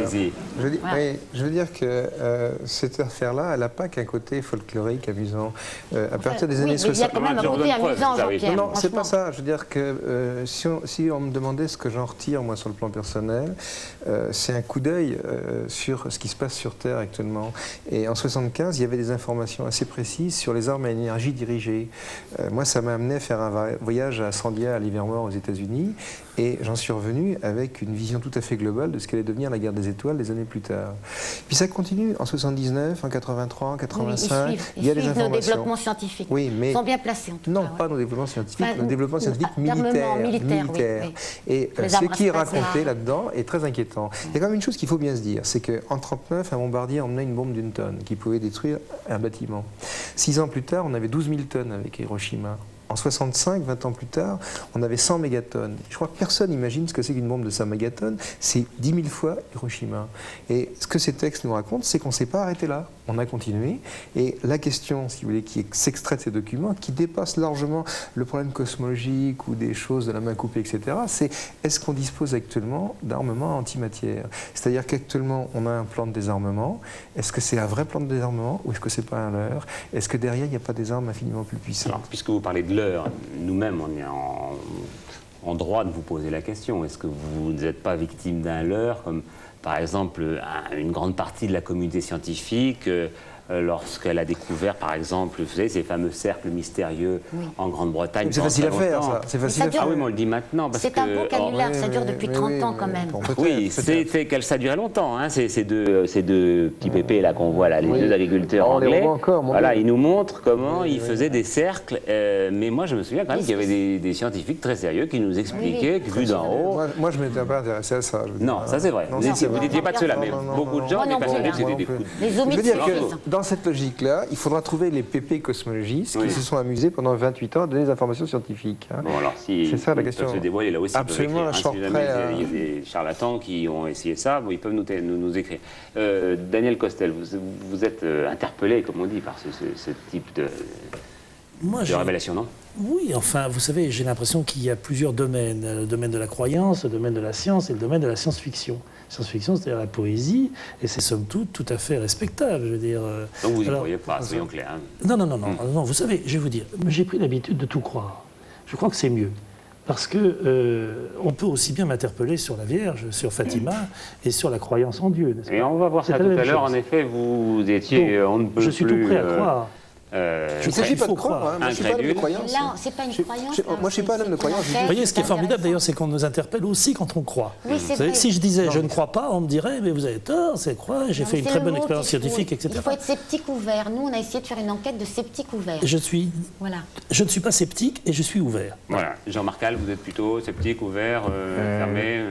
Allez-y. Je veux dire que cette affaire-là, elle n'a pas qu'un côté folklorique, amusant. À partir des années 60... Il y a quand même un côté amusant, Jean-Pierre. Non, c'est pas ça. Je veux dire que si on me demandait ce que j'en retire, moi, sur le plan personnel, c'est un coup d'œil sur ce qui se passe sur Terre actuellement. Et en 75, il y avait des informations assez précises sur les armes à énergie dirigée. Moi, ça m'a amené à faire un voyage à Sandia, à Livermore, aux États-Unis, et j'en suis revenu avec une vision tout à fait globale de ce qu'allait devenir la guerre des étoiles des années plus tard. Puis ça continue en 79, en 83, en 85. Il y a des informations. Nos développements scientifiques sont bien placés en tout cas. Non, pas nos développements scientifiques, nos développements scientifiques militaires. Oui. Et ce qui est raconté là-dedans est très inquiétant. Il y a quand même une chose qu'il faut bien se dire, c'est qu'en 1939, un bombardier emmenait une bombe d'1 tonne qui pouvait détruire un bâtiment. 6 ans plus tard, on avait 12 000 tonnes avec Hiroshima. En 65, 20 ans plus tard, on avait 100 mégatonnes. Je crois que personne n'imagine ce que c'est qu'une bombe de 100 mégatonnes. C'est 10 000 fois Hiroshima. Et ce que ces textes nous racontent, c'est qu'on ne s'est pas arrêté là. On a continué. Et la question, si vous voulez, qui s'extrait de ces documents, qui dépasse largement le problème cosmologique ou des choses de la main coupée, etc., c'est est-ce qu'on dispose actuellement d'armements antimatière? C'est-à-dire qu'actuellement, on a un plan de désarmement. Est-ce que c'est un vrai plan de désarmement ou est-ce que c'est pas un leurre? Est-ce que derrière, il n'y a pas des armes infiniment plus puissantes? Alors, puisque vous parlez de l'heure, nous-mêmes, on est en droit de vous poser la question. Est-ce que vous n'êtes pas victime d'un leurre, comme par exemple une grande partie de la communauté scientifique, lorsqu'elle a découvert, par exemple, vous savez, ces fameux cercles mystérieux en Grande-Bretagne? C'est facile à faire, ça. C'est facile à faire. Ah oui, mais on le dit maintenant. C'est un bon canular, ça dure depuis 30 ans quand même. Oui, ça durait longtemps. Hein, ces deux petits pépés là qu'on voit là, les deux agriculteurs anglais. Voilà, ils nous montrent comment ils faisaient des cercles. Mais moi, je me souviens quand même qu'il y avait des scientifiques très sérieux qui nous expliquaient que vu d'en haut. Moi, je ne m'étais pas intéressé à ça. Non, ça c'est vrai. Vous n'étiez pas de ceux-là, mais beaucoup de gens étaient persuadés que c'était des coups de... Les homicides. Dans cette logique-là, il faudra trouver les pépés cosmologistes qui se sont amusés pendant 28 ans à donner des informations scientifiques. Hein. Bon, alors, si c'est ça la question. Ils peuvent se dévoiler là aussi. Absolument, si jamais il y a des charlatans qui ont essayé ça, bon, ils peuvent nous écrire. Daniel Costel, vous êtes interpellé, comme on dit, par ce type de révélation, non? Oui, enfin, vous savez, j'ai l'impression qu'il y a plusieurs domaines. Le domaine de la croyance, le domaine de la science et le domaine de la science-fiction. Science-fiction, c'est-à-dire la poésie, et c'est somme toute tout à fait respectable, je veux dire. Donc vous n'y croyez pas, soyons clairs. Hein. Non, vous savez, je vais vous dire, j'ai pris l'habitude de tout croire. Je crois que c'est mieux. Parce que on peut aussi bien m'interpeller sur la Vierge, sur Fatima et sur la croyance en Dieu. Et on va voir ça tout à l'heure. En effet, vous étiez, on ne peut plus... Je suis tout prêt à croire. Je ne s'agis pas de croire, moi je ne suis pas un homme de croyance. Là, c'est pas une croyance. Moi je ne suis pas un homme de croyance. Vous voyez, ce qui est formidable d'ailleurs, c'est qu'on nous interpelle aussi quand on croit. Oui, c'est vrai. Si je disais je ne crois pas, on me dirait mais vous avez tort, c'est croire, j'ai fait une très bonne expérience scientifique, etc. Il faut être sceptique ouvert. Nous, on a essayé de faire une enquête de sceptique ouvert. Je ne suis pas sceptique et je suis ouvert. Voilà. Jean-Marc Hall, vous êtes plutôt sceptique, ouvert, fermé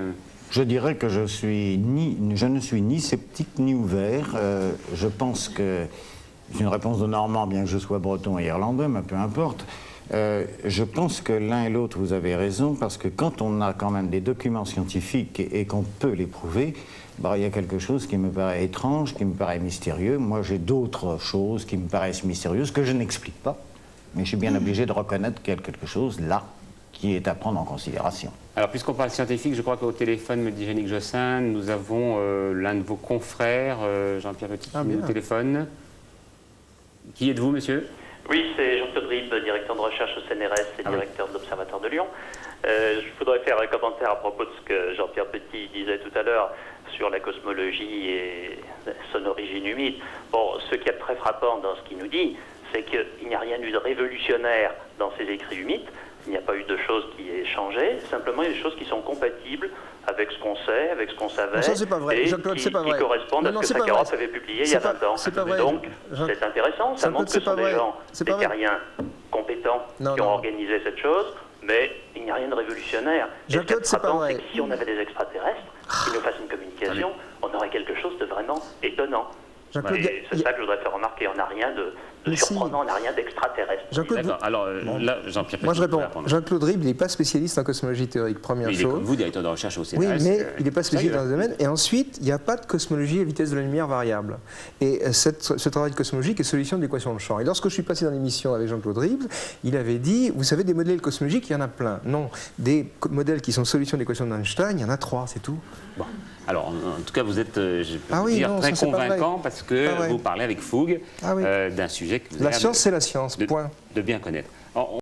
Je dirais que je ne suis ni sceptique ni ouvert. Je pense que c'est une réponse de Normand, bien que je sois breton et irlandais, mais peu importe. Je pense que l'un et l'autre, vous avez raison, parce que quand on a quand même des documents scientifiques et qu'on peut les prouver, il y a quelque chose qui me paraît étrange, qui me paraît mystérieux. Moi, j'ai d'autres choses qui me paraissent mystérieuses, que je n'explique pas, mais je suis bien obligé de reconnaître qu'il y a quelque chose là qui est à prendre en considération. Alors, puisqu'on parle scientifique, je crois qu'au téléphone, me dit Yannick Jossin, nous avons l'un de vos confrères, Jean-Pierre Petit, au téléphone. Qui êtes-vous, monsieur? Oui, c'est Jean-Claude Rib, directeur de recherche au CNRS et directeur de l'Observatoire de Lyon. Je voudrais faire un commentaire à propos de ce que Jean-Pierre Petit disait tout à l'heure sur la cosmologie et son origine humide. Bon, ce qui est très frappant dans ce qu'il nous dit, c'est qu'il n'y a rien eu de révolutionnaire dans ces écrits humides. Il n'y a pas eu de choses qui aient changé. Simplement, il y a des choses qui sont compatibles avec ce qu'on sait, avec ce qu'on savait, ça, c'est pas vrai. et qui correspondent à ce que Sakharov avait publié il y a 20 ans. Donc, c'est intéressant, ça montre que ce sont des gens, des terriens compétents qui ont organisé cette chose, mais il n'y a rien de révolutionnaire. Jean-Claude, c'est pas vrai. C'est que si on avait des extraterrestres qui nous fassent une communication, on aurait quelque chose de vraiment étonnant. Jean-Claude, Et c'est ça que je voudrais faire remarquer. On n'a rien de Mais si. surprenant, on n'a rien d'extraterrestre. Jean-Claude, D'accord. Alors là, Jean-Pierre moi je Petit, vous réponds. pouvez répondre. Jean-Claude Ribes, il n'est pas spécialiste en cosmologie théorique, première Mais il est comme chose. vous, directeur de recherche au Oui, CNRS. mais il n'est pas spécialiste sérieux. dans le domaine. Et ensuite, il n'y a pas de cosmologie à vitesse de la lumière variable. Et ce travail cosmologique est solution de l'équation de champ. Et lorsque je suis passé dans l'émission avec Jean-Claude Ribes, il avait dit, vous savez, des modèles cosmologiques, il y en a plein. Non, des modèles qui sont solutions de l'équation d'Einstein, il y en a 3, c'est tout. Bon. Alors, en tout cas, vous êtes, je peux Ah vous oui, dire, non, très ça, c'est pas vrai. convaincant parce Pas que vrai. vous parlez avec fougue Ah oui. d'un sujet que vous avez La l'air science, c'est la science, point. de bien connaître. Alors,